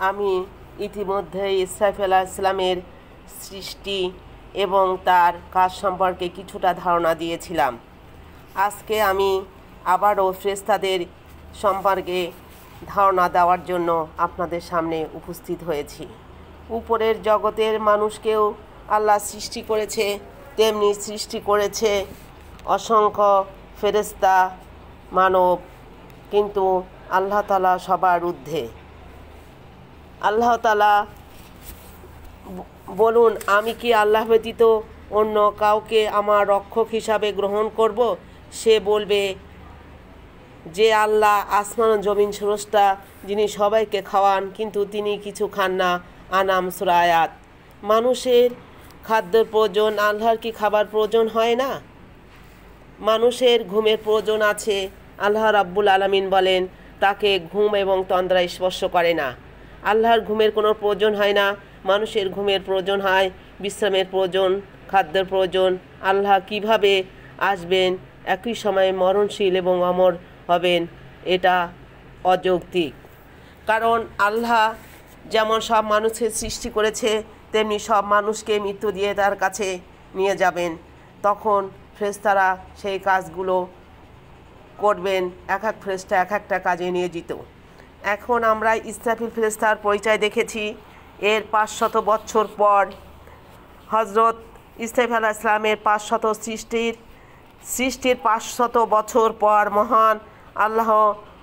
আমি ইতিমধ্যে ইসরাফিল আলাইহিস সালামের সৃষ্টি এবং তার কাজ সম্পর্কে কিছুটা ধারণা দিয়েছিলাম। আজকে আমি আবারও ফেরেশতাদের সম্পর্কে ধারণা দেওয়ার জন্য আপনাদের সামনে উপস্থিত হয়েছি। উপরের জগতের মানুষকেও আল্লাহ সৃষ্টি করেছে, তেমনি সৃষ্টি করেছে অসংখ্য ফেরেশতা মানব, কিন্তু আল্লাহ তাআলা সবার ঊর্ধ্বে। আল্লাহ তাআলা বলুন, আমি কি আল্লাহ ব্যতীত অন্য কাউকে আমার রক্ষক হিসাবে গ্রহণ করব? সে বলবে যে আল্লাহ আসমান ও জমিন স্রষ্টা, যিনি সবাইকে খাওয়ান কিন্তু তিনি কিছু খান না। আনাম সূরা আয়াত। মানুষের খাদ্যের প্রয়োজন, আল্লাহর কি খাবার প্রয়োজন হয় না? মানুষের ঘুমের প্রয়োজন আছে। আল্লাহ রাব্বুল আলামিন বলেন তাকে ঘুম এবং তন্দ্রা স্পর্শ করে না। আল্লাহর ঘুমের কোনো প্রয়োজন হয় না, মানুষের ঘুমের প্রয়োজন হয়, বিশ্রামের প্রয়োজন, খাদ্যের প্রয়োজন। আল্লাহ কিভাবে আসবেন, একই সময়ে মরণশীল এবং অমর হবেন, এটা অযৌক্তিক। কারণ আল্লাহ যেমন সব মানুষের সৃষ্টি করেছে, তেমনি সব মানুষকে মৃত্যু দিয়ে তার কাছে নিয়ে যাবেন। তখন ফেরেশতারা সেই কাজগুলো করবেন। এক এক ফেরেশতা এক একটা কাজে নিয়োজিত। এখন আমরা ইসরাফিল ফেরেশতার পরিচয় দেখেছি। এর 500 বছর পর হজরত ইসরাফিল আলাইহিস সালামের 500 সৃষ্টির 500 বছর পর মহান আল্লাহ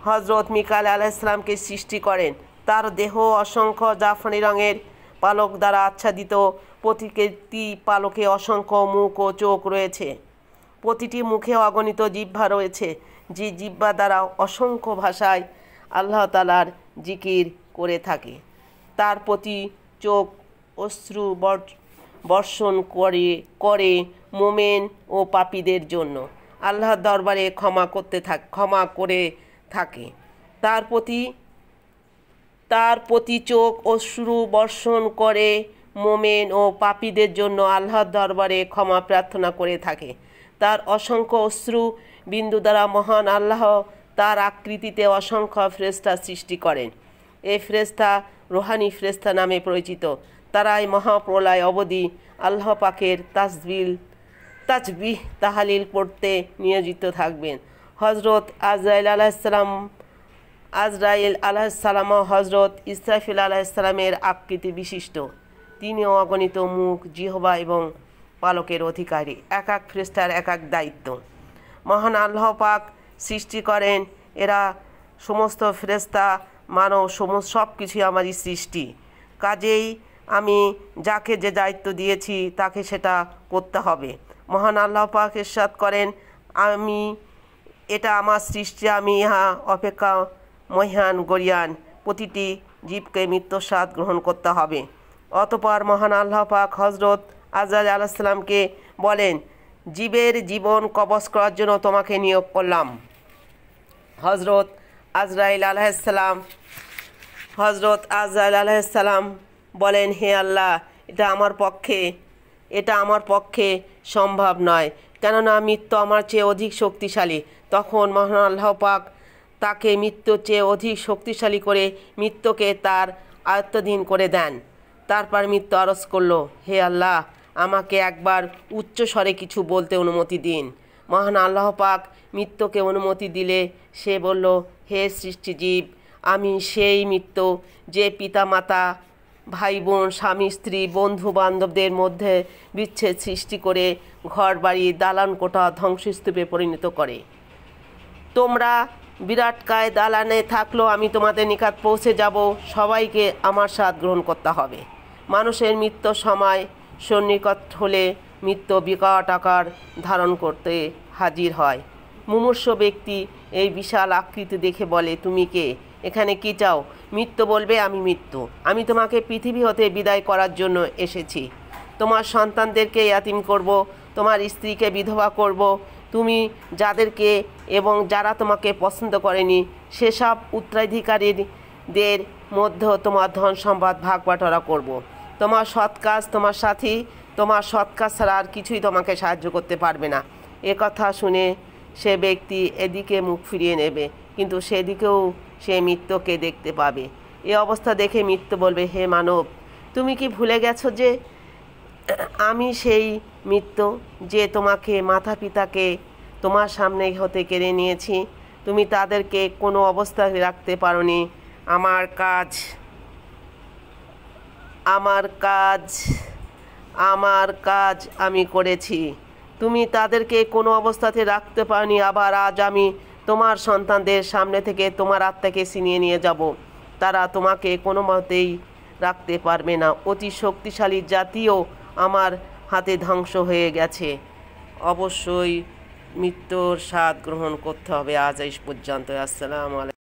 হজরত মিকাইল আলাইহিস সালামকে সৃষ্টি করেন। তার দেহ অসংখ্য জাফরানি রঙের পালক দ্বারা আচ্ছাদিত। প্রতিটি পালকে অসংখ্য মুখ ও চোখ রয়েছে। প্রতিটি মুখে অগণিত জিহ্বা রয়েছে, যে জিহ্বা দ্বারা অসংখ্য ভাষায় আল্লাহ তাআলার জিকির করে থাকে। তার প্রতি চোখ অশ্রু বর্ষণ করে মোমেন ও পাপীদের জন্য আল্লাহর দরবারে ক্ষমা করে থাকে। তার প্রতি চোখ অশ্রু বর্ষণ করে মোমেন ও পাপীদের জন্য আল্লাহর দরবারে ক্ষমা প্রার্থনা করে থাকে। তার অসংখ্য অশ্রু বিন্দু দ্বারা মহান আল্লাহ তার আকৃতিতে অসংখ্য ফেরেশতা সৃষ্টি করেন। এই ফেরেশতা রুহানি ফেরেশতা নামে পরিচিত। তারাই মহাপ্রলয় অবধি আল্লাহ পাকের তাসবিহ তাহলিল পড়তে নিয়োজিত থাকবেন। হজরত আজরাইল আলাইহিস সালাম হজরত ইসরাফিল আলাইহিস সালামের আকৃতি বিশিষ্ট। তিনিও অগণিত মুখ, জিহ্বা এবং পালকের অধিকারী। এক এক ফেরেশতার এক এক দায়িত্ব মহান আল্লাহ পাক সৃষ্টি করেন। এরা সমস্ত ফেরেশতা মানব সব কিছুই আমারই সৃষ্টি। কাজেই আমি যাকে যে দায়িত্ব দিয়েছি তাকে সেটা করতে হবে। মহান আল্লাহ পাক ইরশাদ করেন, এটা আমার সৃষ্টি, আমি ইহা অপেক্ষা মহিয়ান গরিয়ান। প্রতিটি জীবকে মৃত্যুর স্বাদ গ্রহণ করতে হবে। অতঃপর মহান আল্লাহ পাক হজরত আজরাইল আলাইহিস সালামকে বলেন, জীবের জীবন কবজ করার জন্য তোমাকে নিয়োগ করলাম। হজরত আজরাইল আলাইহিস সালাম বলেন, হে আল্লাহ, এটা আমার পক্ষে সম্ভব নয়, কেননা মৃত্যু আমার চেয়ে অধিক শক্তিশালী। তখন মহান আল্লাহ পাক তাকে মৃত্যুর চেয়ে অধিক শক্তিশালী করে মৃত্যুকে তার আয়ত্তাধীন করে দেন। তারপর মৃত্যু আরজ করল, হে আল্লাহ, আমাকে একবার উচ্চ স্বরে কিছু বলতে অনুমতি দিন। মহান আল্লাহ পাক মৃত্যুকে অনুমতি দিলে সে বলল, হে সৃষ্টিজীব, আমি সেই মৃত্যু যে পিতামাতা, ভাই বোন, স্বামী স্ত্রী, বন্ধু বান্ধবদের মধ্যে বিচ্ছেদ সৃষ্টি করে ঘর বাড়ি, দালান কোঠা ধ্বংসস্তূপে পরিণত করে। তোমরা বিরাটকায় দালানে থাকলেও আমি তোমাদের নিকট পৌঁছে যাব। সবাইকে আমার স্বাদ গ্রহণ করতে হবে। মানুষের মৃত্যুর সময় সন্নিকট হলে মৃত্যু বিকট আকার ধারণ করতে হাজির হয়। মুমূর্ষু ব্যক্তি এই বিশাল আকৃতি দেখে বলে, তুমি কে? এখানে কি চাও? মৃত্যু বলবে, আমি মৃত্যু। আমি তোমাকে পৃথিবী হতে বিদায় করার জন্য এসেছি। তোমার সন্তানদেরকে ইয়াতীম করব, তোমার স্ত্রীকে বিধবা করব, তুমি যাদেরকে এবং যারা তোমাকে পছন্দ করেনি সেসব উত্তরাধিকারীদের মধ্যে তোমার ধন সম্পদ ভাগ বাটোয়ারা করব। তোমার সৎ কাজ তোমার সাথী, তোমার সৎ কাজ ছাড়া আর কিছুই তোমাকে সাহায্য করতে পারবে না। এ কথা শুনে সে ব্যক্তি এদিকে মুখ ফিরিয়ে নেবে, কিন্তু সেদিকেও সে মৃত্যুকে দেখতে পাবে। এ অবস্থা দেখে মৃত্যু বলবে, হে মানব, তুমি কি ভুলে গেছো যে আমি সেই মৃত্যু যে তোমাকে মাতা পিতাকে তোমার সামনে হতে কেড়ে নিয়েছি? তুমি তাদেরকে কোনো অবস্থায় রাখতে পারোনি। আমার কাজ আমার কাজ আমার কাজ আমি করেছি। তুমি তাদেরকে কোনো অবস্থাতে রাখতে পারোনি। আবার আজ আমি তোমার সন্তানদের সামনে থেকে তোমার আত্মাকে ছিনিয়ে নিয়ে যাব। তারা তোমাকে কোনো মতেই রাখতে পারবে না। অতি শক্তিশালী জাতিও আমার হাতে ধ্বংস হয়ে গেছে। অবশ্যই মৃত্যুর স্বাদ গ্রহণ করতে হবে। আজ এই পর্যন্ত। আসসালামু আলাইকুম।